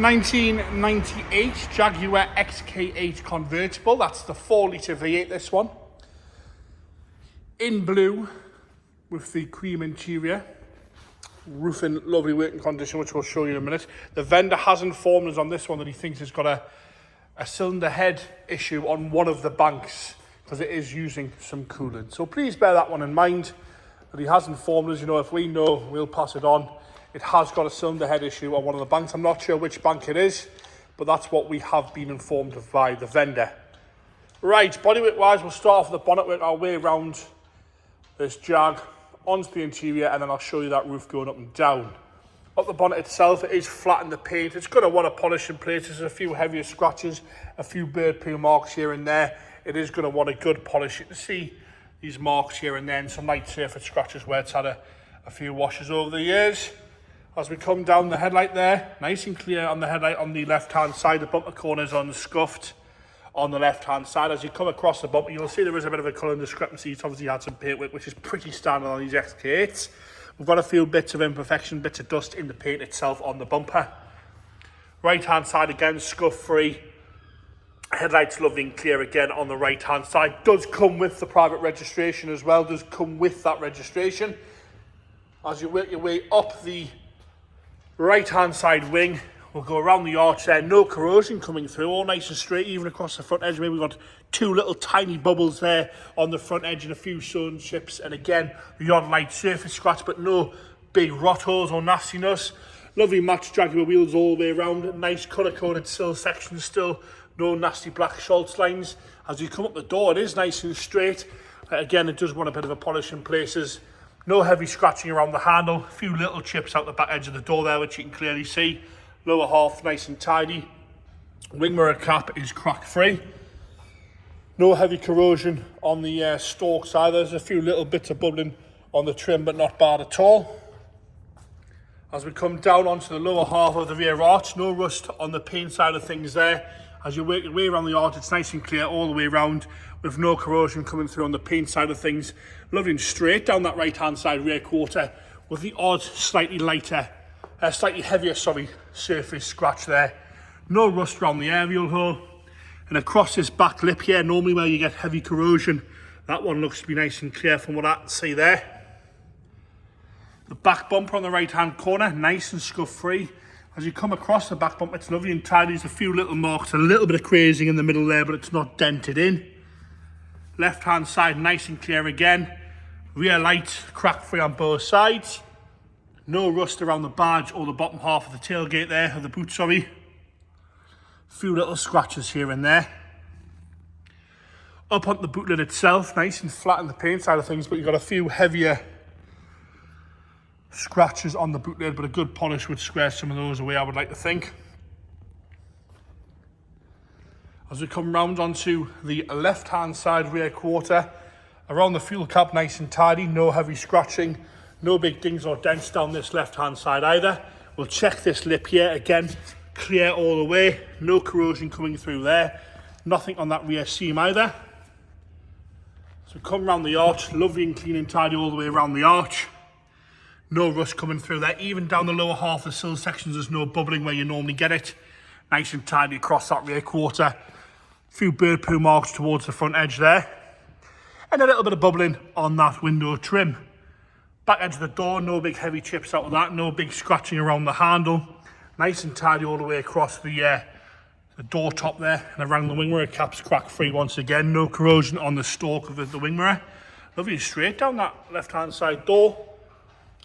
1998 Jaguar XK8 convertible. That's the 4-litre V8, this one. In blue with the cream interior. Roof in lovely working condition, which we'll show you in a minute. The vendor has informed us on this one that he thinks it's got a cylinder head issue on one of the banks because it is using some coolant. So please bear that one in mind, that he has informed us. You know, if we know, we'll pass it on. It has got a cylinder head issue on one of the banks. I'm not sure which bank it is, but that's what we have been informed of by the vendor. Right, bodywork wise, we'll start off with the bonnet, work our way around this Jag onto the interior, and then I'll show you that roof going up and down. Up the bonnet itself, it is flat in the paint. It's going to want a polish in places, a few heavier scratches, a few bird poo marks here and there. It is going to want a good polish. You can see these marks here and there, and some light surface scratches where it's had a few washes over the years. As we come down the headlight there, nice and clear on the headlight on the left-hand side. The bumper corners on scuffed on the left-hand side. As you come across the bumper, you'll see there is a bit of a colour discrepancy. It's obviously had some paint work, which is pretty standard on these XK8s. We've got a few bits of imperfection, bits of dust in the paint itself on the bumper. Right-hand side again, scuff-free. Headlights lovely and clear again on the right-hand side. Does come with the private registration as well. Does come with that registration. As you work your way up the right-hand side wing, we'll go around the arch there. No corrosion coming through, all nice and straight, even across the front edge. Maybe we've got two little tiny bubbles there on the front edge and a few sun chips. And again, the odd light surface scratch, but no big rot holes or nastiness. Lovely matched Jaguar wheels all the way around. Nice colour-coded sill section still. No nasty black Schultz lines. As you come up the door, it is nice and straight. Again, it does want a bit of a polish in places. No heavy scratching around the handle. A few little chips out the back edge of the door there, which you can clearly see. Lower half nice and tidy. Wing mirror cap is crack free. No heavy corrosion on the stalks either. There's a few little bits of bubbling on the trim, but not bad at all. As we come down onto the lower half of the rear arch, no rust on the paint side of things there. As you work your way around the arch, it's nice and clear all the way around with no corrosion coming through on the paint side of things. Lovely and straight down that right-hand side rear quarter with the odd slightly heavier surface scratch there. No rust around the aerial hole. And across this back lip here, normally where you get heavy corrosion, that one looks to be nice and clear from what I can see there. The back bumper on the right-hand corner, nice and scuff-free. As you come across the back bumper, it's lovely and tidy. There's a few little marks, a little bit of crazing in the middle there, but it's not dented in. Left-hand side, nice and clear again. Rear light, crack-free on both sides. No rust around the badge or the bottom half of the tailgate there, of the boot, sorry. A few little scratches here and there. Up on the boot lid itself, nice and flat in the paint side of things, but you've got a few heavier scratches on the boot lid, but a good polish would square some of those away, I would like to think. As we come round onto the left-hand side rear quarter, around the fuel cap, nice and tidy, no heavy scratching, no big dings or dents down this left-hand side either. We'll check this lip here, again, clear all the way, no corrosion coming through there, nothing on that rear seam either. So come round the arch, lovely and clean and tidy all the way around the arch. No rust coming through there. Even down the lower half of the sill sections, there's no bubbling where you normally get it. Nice and tidy across that rear quarter. A few bird poo marks towards the front edge there. And a little bit of bubbling on that window trim. Back edge of the door, no big heavy chips out of that. No big scratching around the handle. Nice and tidy all the way across the door top there. And around the wing mirror caps, crack free once again. No corrosion on the stalk of the wing mirror. Lovely and straight down that left-hand side door.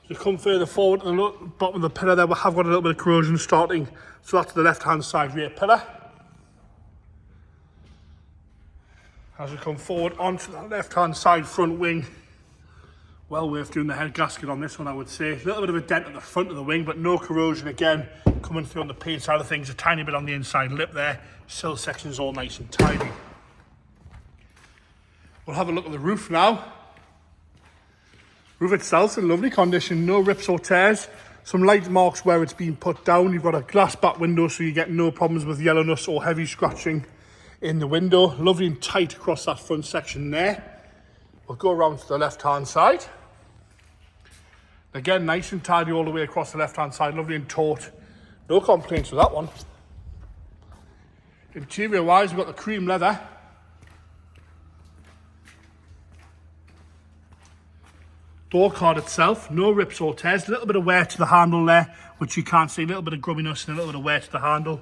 To come further forward to the bottom of the pillar there, we have got a little bit of corrosion starting. So that's the left-hand side rear pillar. As we come forward onto the left-hand side front wing, well worth doing the head gasket on this one, I would say. A little bit of a dent at the front of the wing, but no corrosion again coming through on the paint side of things. A tiny bit on the inside lip there. Sill section's all nice and tidy. We'll have a look at the roof now. Roof itself in lovely condition, no rips or tears. Some light marks where it's been put down. You've got a glass back window, so you get no problems with yellowness or heavy scratching in the window. Lovely and tight across that front section there. We'll go around to the left-hand side. Again, nice and tidy all the way across the left-hand side. Lovely and taut No complaints with that one. Interior wise, we've got the cream leather. Door card itself, no rips or tears. A little bit of wear to the handle there, which you can't see. A little bit of grubbiness and a little bit of wear to the handle.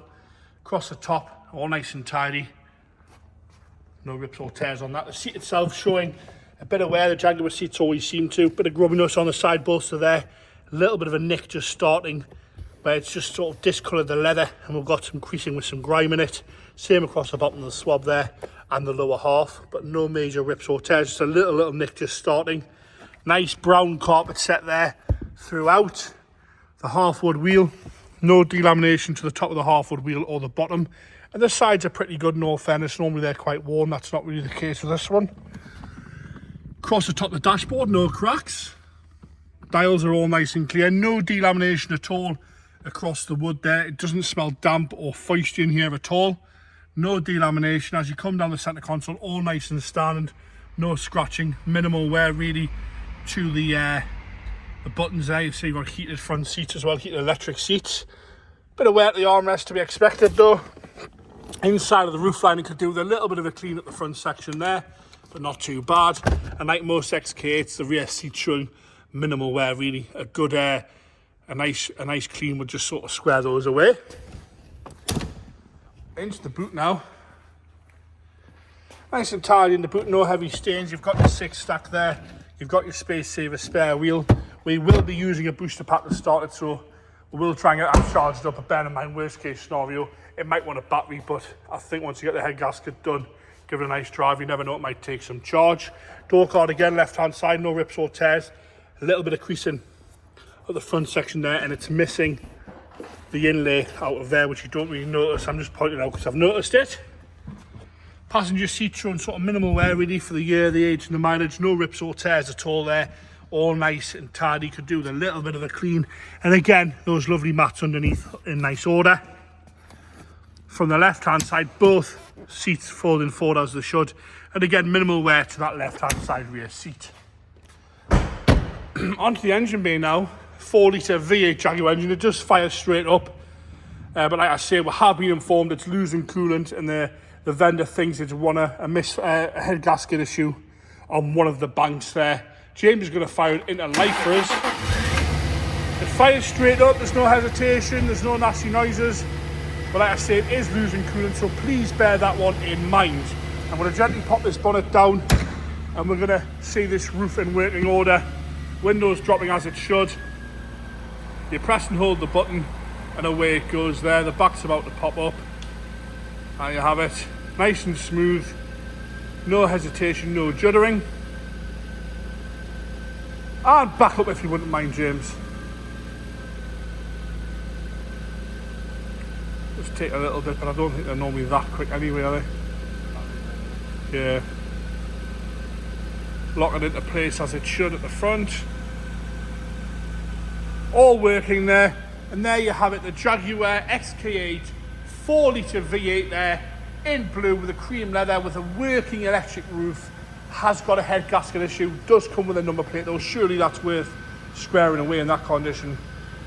Across the top, all nice and tidy. No rips or tears on that. The seat itself showing a bit of wear. The Jaguar seats always seem to. A bit of grubbiness on the side bolster there. A little bit of a nick just starting, where it's just sort of discoloured the leather, and we've got some creasing with some grime in it. Same across the bottom of the swab there and the lower half, but no major rips or tears. Just a little nick just starting. Nice brown carpet set there throughout. The half-wood wheel, no delamination to the top of the half-wood wheel or the bottom. And the sides are pretty good in all fairness. Normally they're quite worn. That's not really the case with this one. Across the top of the dashboard, no cracks. Dials are all nice and clear. No delamination at all across the wood there. It doesn't smell damp or fusty in here at all. No delamination. As you come down the centre console, all nice and standard. No scratching, minimal wear really to the buttons there. You see you've got heated front seats as well, heated electric seats. Bit of wear at the armrest to be expected though. Inside of the roof lining could do with a little bit of a clean at the front section there, but not too bad. And like most XK8s, the rear seats showing minimal wear really. A good a nice clean would just sort of square those away. Into the boot now. Nice and tidy in the boot, no heavy stains. You've got your 6 stack there. You've got your space saver spare wheel. We will be using a booster pack to start it, so we will try and get that charged up. But bear in mind, worst case scenario, it might want a battery, but I think once you get the head gasket done, give it a nice drive. You never know, it might take some charge. Door card again, left-hand side, no rips or tears. A little bit of creasing at the front section there, and it's missing the inlay out of there, which you don't really notice. I'm just pointing out because I've noticed it. Passenger seat showing sort of minimal wear really for the year, the age and the mileage. No rips or tears at all there. All nice and tidy. Could do with a little bit of a clean. And again, those lovely mats underneath in nice order. From the left-hand side, both seats folding forward as they should. And again, minimal wear to that left-hand side rear seat. Onto the engine bay now. 4-litre V8 Jaguar engine. It just fires straight up. But like I say, we have been informed it's losing coolant, and the vendor thinks it's a head gasket issue on one of the banks there. James is going to fire it into life for us. It fires straight up, there's no hesitation, there's no nasty noises. But like I say, it is losing coolant, so please bear that one in mind. I'm going to gently pop this bonnet down, and we're going to see this roof in working order. Windows dropping as it should. You press and hold the button, and away it goes there. The back's about to pop up. There you have it. Nice and smooth. No hesitation, no juddering. And back up if you wouldn't mind, James. Just take a little bit, but I don't think they're normally that quick anyway, are they? Yeah. Lock it into place as it should at the front. All working there. And there you have it, the Jaguar XK8 4-litre V8 there, in blue with a cream leather with a working electric roof. Has got a head gasket issue, does come with a number plate though. Surely that's worth squaring away in that condition.